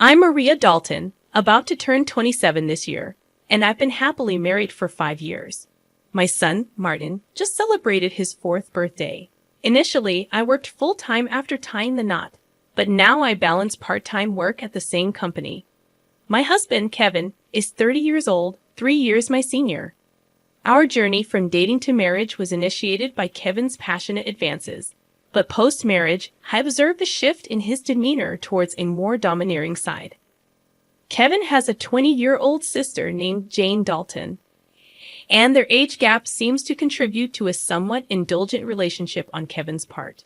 I'm Maria Dalton, about to turn 27 this year, and I've been happily married for 5 years. My son, Martin, just celebrated his 4th birthday. Initially, I worked full-time after tying the knot, but now I balance part-time work at the same company. My husband, Kevin, is 30 years old, 3 years my senior. Our journey from dating to marriage was initiated by Kevin's passionate advances, but post-marriage, I observed a shift in his demeanor towards a more domineering side. Kevin has a 20-year-old sister named Jane Dalton, and their age gap seems to contribute to a somewhat indulgent relationship on Kevin's part.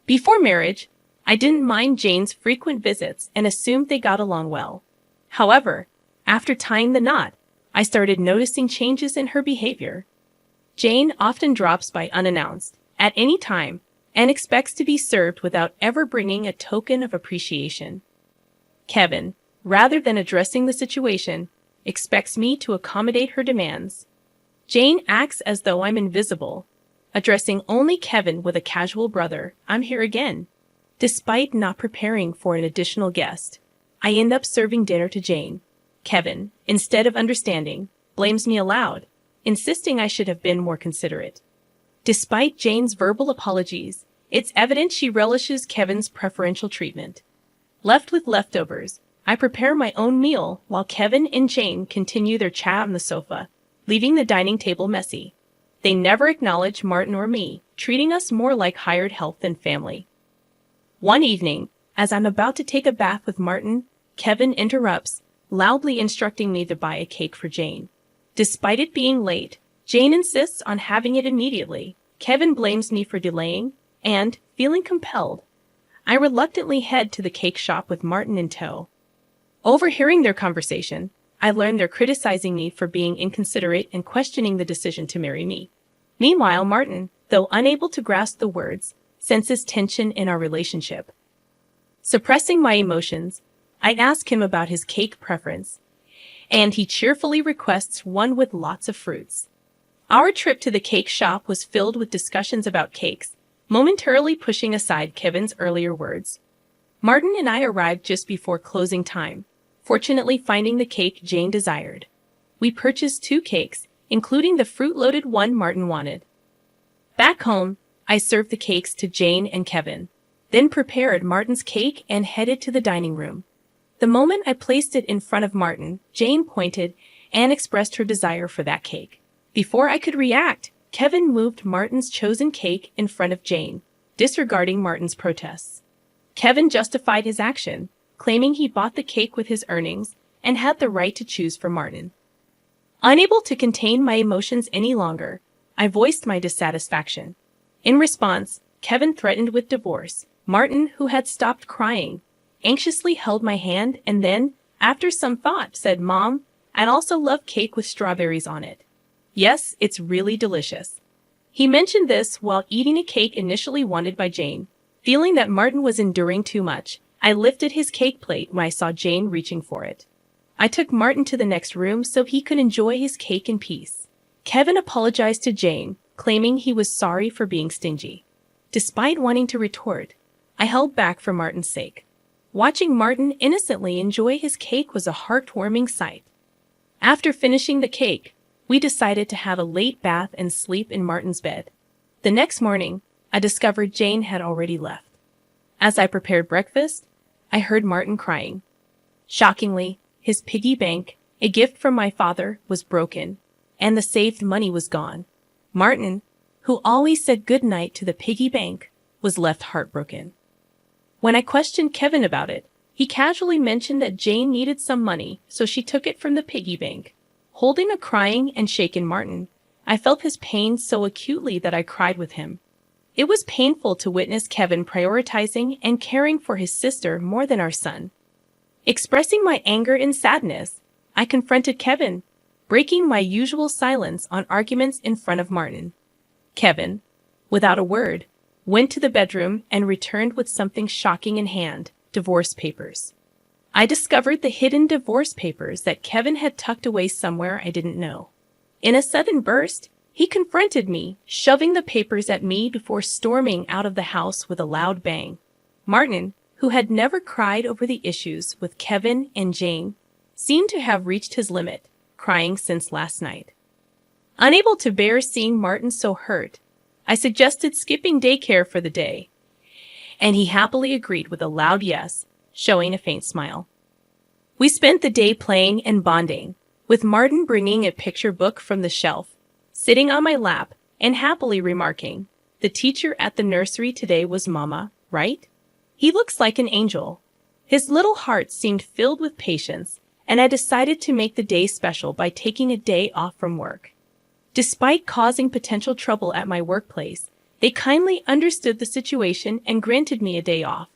Before marriage, I didn't mind Jane's frequent visits and assumed they got along well. However, after tying the knot, I started noticing changes in her behavior. Jane often drops by unannounced, at any time, and expects to be served without ever bringing a token of appreciation. Kevin, rather than addressing the situation, expects me to accommodate her demands. Jane acts as though I'm invisible, addressing only Kevin with a casual "brother, I'm here again." Despite not preparing for an additional guest, I end up serving dinner to Jane. Kevin, instead of understanding, blames me aloud, insisting I should have been more considerate. Despite Jane's verbal apologies, it's evident she relishes Kevin's preferential treatment. Left with leftovers, I prepare my own meal while Kevin and Jane continue their chat on the sofa, leaving the dining table messy. They never acknowledge Martin or me, treating us more like hired help than family. One evening, as I'm about to take a bath with Martin, Kevin interrupts, loudly instructing me to buy a cake for Jane. Despite it being late, Jane insists on having it immediately. Kevin blames me for delaying, and, feeling compelled, I reluctantly head to the cake shop with Martin in tow. Overhearing their conversation, I learn they're criticizing me for being inconsiderate and questioning the decision to marry me. Meanwhile, Martin, though unable to grasp the words, senses tension in our relationship. Suppressing my emotions, I ask him about his cake preference, and he cheerfully requests one with lots of fruits. Our trip to the cake shop was filled with discussions about cakes, momentarily pushing aside Kevin's earlier words. Martin and I arrived just before closing time, fortunately finding the cake Jane desired. We purchased 2 cakes, including the fruit-loaded one Martin wanted. Back home, I served the cakes to Jane and Kevin, then prepared Martin's cake and headed to the dining room. The moment I placed it in front of Martin, Jane pointed and expressed her desire for that cake. Before I could react, Kevin moved Martin's chosen cake in front of Jane, disregarding Martin's protests. Kevin justified his action, claiming he bought the cake with his earnings and had the right to choose for Martin. Unable to contain my emotions any longer, I voiced my dissatisfaction. In response, Kevin threatened with divorce. Martin, who had stopped crying, anxiously held my hand and then, after some thought, said, "Mom, I'd also love cake with strawberries on it. Yes, it's really delicious." He mentioned this while eating a cake initially wanted by Jane. Feeling that Martin was enduring too much, I lifted his cake plate when I saw Jane reaching for it. I took Martin to the next room so he could enjoy his cake in peace. Kevin apologized to Jane, claiming he was sorry for being stingy. Despite wanting to retort, I held back for Martin's sake. Watching Martin innocently enjoy his cake was a heartwarming sight. After finishing the cake, we decided to have a late bath and sleep in Martin's bed. The next morning, I discovered Jane had already left. As I prepared breakfast, I heard Martin crying. Shockingly, his piggy bank, a gift from my father, was broken, and the saved money was gone. Martin, who always said goodnight to the piggy bank, was left heartbroken. When I questioned Kevin about it, he casually mentioned that Jane needed some money, so she took it from the piggy bank. Holding a crying and shaken Martin, I felt his pain so acutely that I cried with him. It was painful to witness Kevin prioritizing and caring for his sister more than our son. Expressing my anger and sadness, I confronted Kevin, breaking my usual silence on arguments in front of Martin. Kevin, without a word, went to the bedroom and returned with something shocking in hand: divorce papers. I discovered the hidden divorce papers that Kevin had tucked away somewhere I didn't know. In a sudden burst, he confronted me, shoving the papers at me before storming out of the house with a loud bang. Martin, who had never cried over the issues with Kevin and Jane, seemed to have reached his limit, crying since last night. Unable to bear seeing Martin so hurt, I suggested skipping daycare for the day, and he happily agreed with a loud yes, showing a faint smile. We spent the day playing and bonding, with Martin bringing a picture book from the shelf, sitting on my lap, and happily remarking, "The teacher at the nursery today was Mama, right? He looks like an angel." His little heart seemed filled with patience, and I decided to make the day special by taking a day off from work. Despite causing potential trouble at my workplace, they kindly understood the situation and granted me a day off.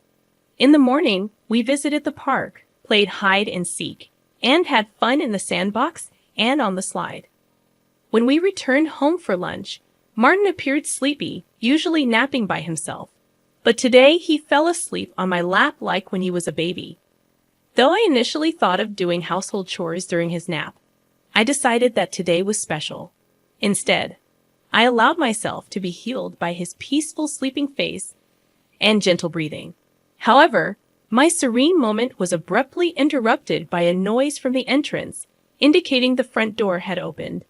In the morning, we visited the park, played hide and seek, and had fun in the sandbox and on the slide. When we returned home for lunch, Martin appeared sleepy, usually napping by himself. But today he fell asleep on my lap like when he was a baby. Though I initially thought of doing household chores during his nap, I decided that today was special. Instead, I allowed myself to be healed by his peaceful sleeping face and gentle breathing. However, my serene moment was abruptly interrupted by a noise from the entrance, indicating the front door had opened.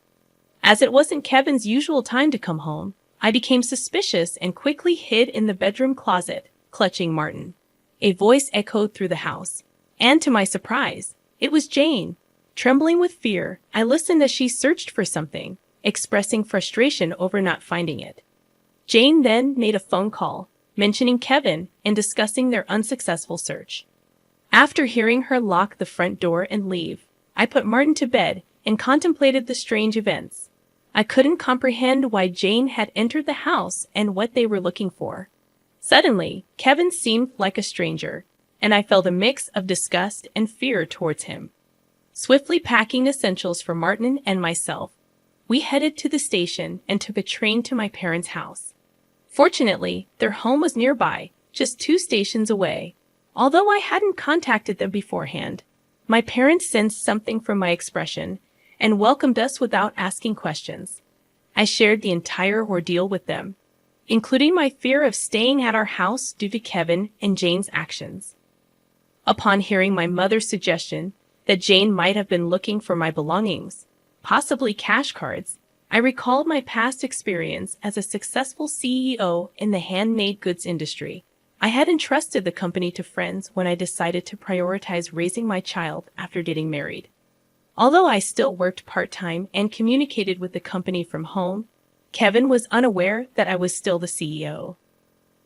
As it wasn't Kevin's usual time to come home, I became suspicious and quickly hid in the bedroom closet, clutching Martin. A voice echoed through the house, and to my surprise, it was Jane. Trembling with fear, I listened as she searched for something, expressing frustration over not finding it. Jane then made a phone call, mentioning Kevin and discussing their unsuccessful search. After hearing her lock the front door and leave, I put Martin to bed and contemplated the strange events. I couldn't comprehend why Jane had entered the house and what they were looking for. Suddenly, Kevin seemed like a stranger, and I felt a mix of disgust and fear towards him. Swiftly packing essentials for Martin and myself, we headed to the station and took a train to my parents' house. Fortunately, their home was nearby, just 2 stations away. Although I hadn't contacted them beforehand, my parents sensed something from my expression and welcomed us without asking questions. I shared the entire ordeal with them, including my fear of staying at our house due to Kevin and Jane's actions. Upon hearing my mother's suggestion that Jane might have been looking for my belongings, possibly cash cards, I recalled my past experience as a successful CEO in the handmade goods industry. I had entrusted the company to friends when I decided to prioritize raising my child after getting married. Although I still worked part-time and communicated with the company from home, Kevin was unaware that I was still the CEO.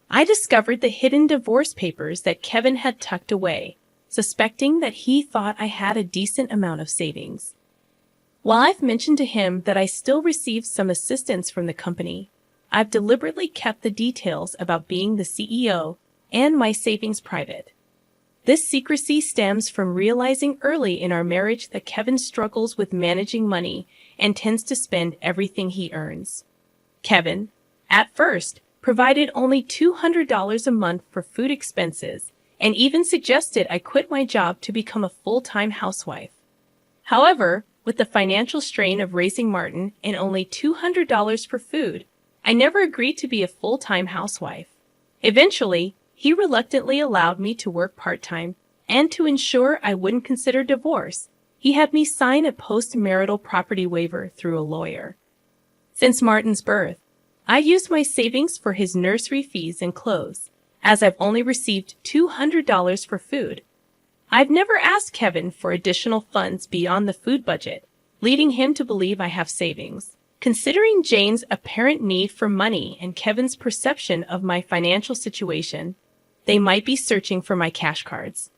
I discovered the hidden divorce papers that Kevin had tucked away, suspecting that he thought I had a decent amount of savings. While I've mentioned to him that I still received some assistance from the company, I've deliberately kept the details about being the CEO and my savings private. This secrecy stems from realizing early in our marriage that Kevin struggles with managing money and tends to spend everything he earns. Kevin, at first, provided only $200 a month for food expenses and even suggested I quit my job to become a full-time housewife. However, with the financial strain of raising Martin and only $200 for food, I never agreed to be a full-time housewife. Eventually, he reluctantly allowed me to work part-time, and to ensure I wouldn't consider divorce, he had me sign a post-marital property waiver through a lawyer. Since Martin's birth, I've used my savings for his nursery fees and clothes, as I've only received $200 for food. I've never asked Kevin for additional funds beyond the food budget, leading him to believe I have savings. Considering Jane's apparent need for money and Kevin's perception of my financial situation, they might be searching for my cash cards.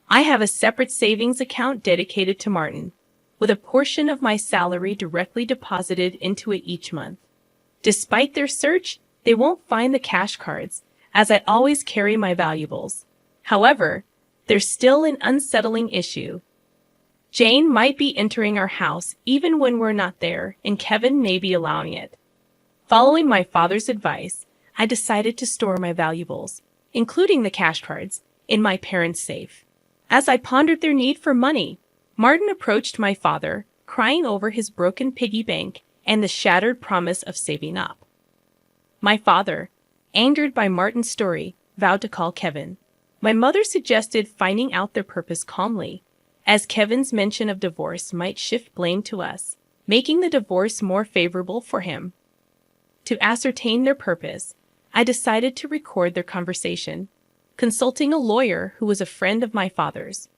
I have a separate savings account dedicated to Martin, with a portion of my salary directly deposited into it each month. Despite their search, they won't find the cash cards, as I always carry my valuables. However, there's still an unsettling issue. Jane might be entering our house even when we're not there, and Kevin may be allowing it. Following my father's advice, I decided to store my valuables, including the cash cards, in my parents' safe. As I pondered their need for money, Martin approached my father, crying over his broken piggy bank and the shattered promise of saving up. My father, angered by Martin's story, vowed to call Kevin. My mother suggested finding out their purpose calmly, as Kevin's mention of divorce might shift blame to us, making the divorce more favorable for him. To ascertain their purpose, I decided to record their conversation, consulting a lawyer who was a friend of my father's.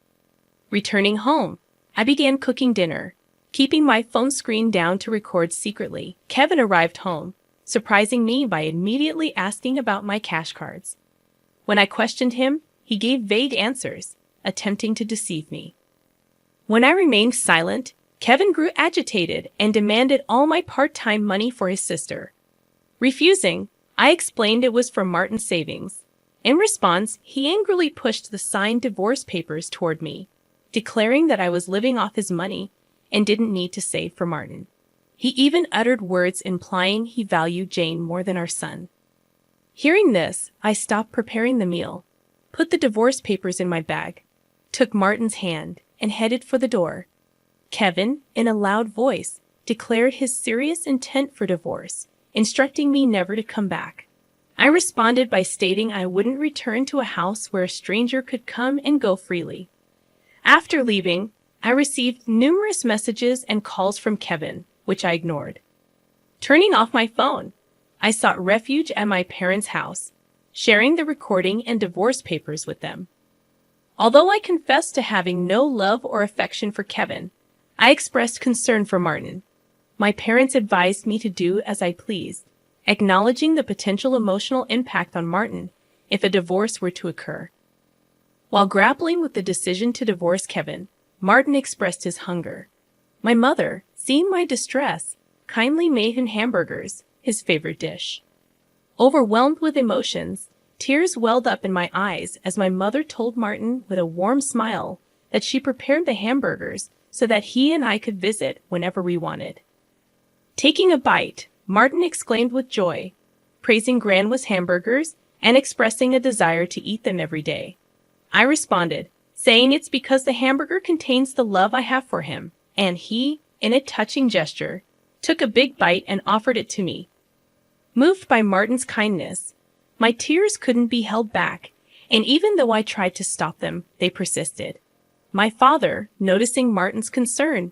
Returning home, I began cooking dinner, keeping my phone screen down to record secretly. Kevin arrived home, surprising me by immediately asking about my cash cards. When I questioned him, he gave vague answers, attempting to deceive me. When I remained silent, Kevin grew agitated and demanded all my part-time money for his sister. Refusing, I explained it was from Martin's savings. In response, he angrily pushed the signed divorce papers toward me, declaring that I was living off his money and didn't need to save for Martin. He even uttered words implying he valued Jane more than our son. Hearing this, I stopped preparing the meal, put the divorce papers in my bag, took Martin's hand, and headed for the door. Kevin, in a loud voice, declared his serious intent for divorce, instructing me never to come back. I responded by stating I wouldn't return to a house where a stranger could come and go freely. After leaving, I received numerous messages and calls from Kevin, which I ignored. Turning off my phone, I sought refuge at my parents' house, sharing the recording and divorce papers with them. Although I confessed to having no love or affection for Kevin, I expressed concern for Martin. My parents advised me to do as I pleased, acknowledging the potential emotional impact on Martin if a divorce were to occur. While grappling with the decision to divorce Kevin, Martin expressed his hunger. My mother, seeing my distress, kindly made him hamburgers, his favorite dish. Overwhelmed with emotions, tears welled up in my eyes as my mother told Martin with a warm smile that she prepared the hamburgers so that he and I could visit whenever we wanted. Taking a bite, Martin exclaimed with joy, praising Grandma's hamburgers and expressing a desire to eat them every day. I responded, saying it's because the hamburger contains the love I have for him, and he, in a touching gesture, took a big bite and offered it to me. Moved by Martin's kindness, my tears couldn't be held back, and even though I tried to stop them, they persisted. My father, noticing Martin's concern,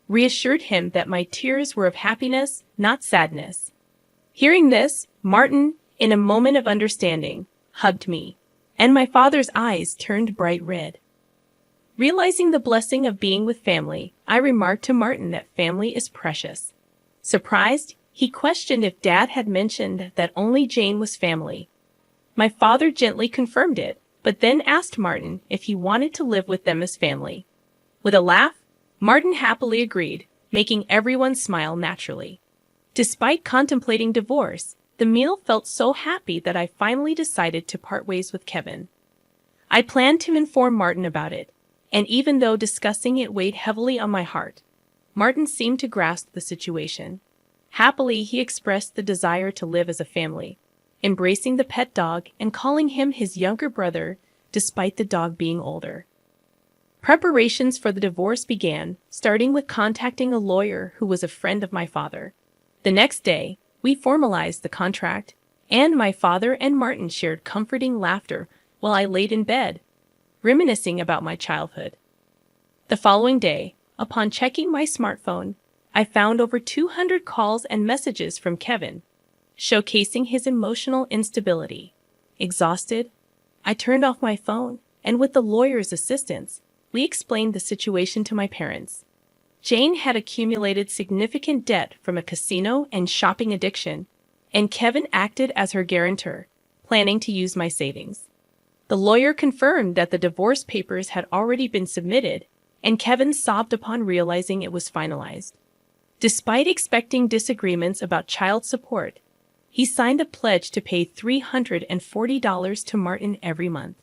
reassured him that my tears were of happiness, not sadness. Hearing this, Martin, in a moment of understanding, hugged me, and my father's eyes turned bright red. Realizing the blessing of being with family, I remarked to Martin that family is precious. Surprised, he questioned if Dad had mentioned that only Jane was family. My father gently confirmed it, but then asked Martin if he wanted to live with them as family. With a laugh, Martin happily agreed, making everyone smile naturally. Despite contemplating divorce, the meal felt so happy that I finally decided to part ways with Kevin. I planned to inform Martin about it, and even though discussing it weighed heavily on my heart, Martin seemed to grasp the situation. Happily, he expressed the desire to live as a family, embracing the pet dog and calling him his younger brother despite the dog being older. Preparations for the divorce began, starting with contacting a lawyer who was a friend of my father. The next day, we formalized the contract, and my father and Martin shared comforting laughter while I laid in bed, reminiscing about my childhood. The following day, upon checking my smartphone, I found over 200 calls and messages from Kevin, showcasing his emotional instability. Exhausted, I turned off my phone, and with the lawyer's assistance, we explained the situation to my parents. Jane had accumulated significant debt from a casino and shopping addiction, and Kevin acted as her guarantor, planning to use my savings. The lawyer confirmed that the divorce papers had already been submitted, and Kevin sobbed upon realizing it was finalized. Despite expecting disagreements about child support, he signed a pledge to pay $340 to Martin every month.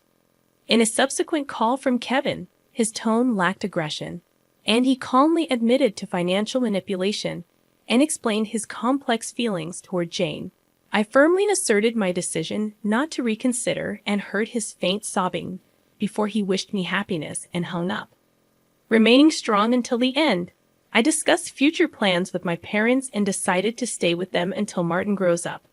In a subsequent call from Kevin, his tone lacked aggression, and he calmly admitted to financial manipulation and explained his complex feelings toward Jane. I firmly asserted my decision not to reconsider and heard his faint sobbing before he wished me happiness and hung up. Remaining strong until the end, I discussed future plans with my parents and decided to stay with them until Martin grows up.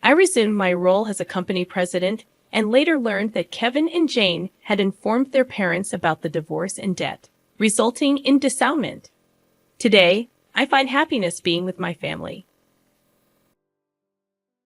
I resumed my role as a company president and later learned that Kevin and Jane had informed their parents about the divorce and debt, resulting in disownement. Today, I find happiness being with my family.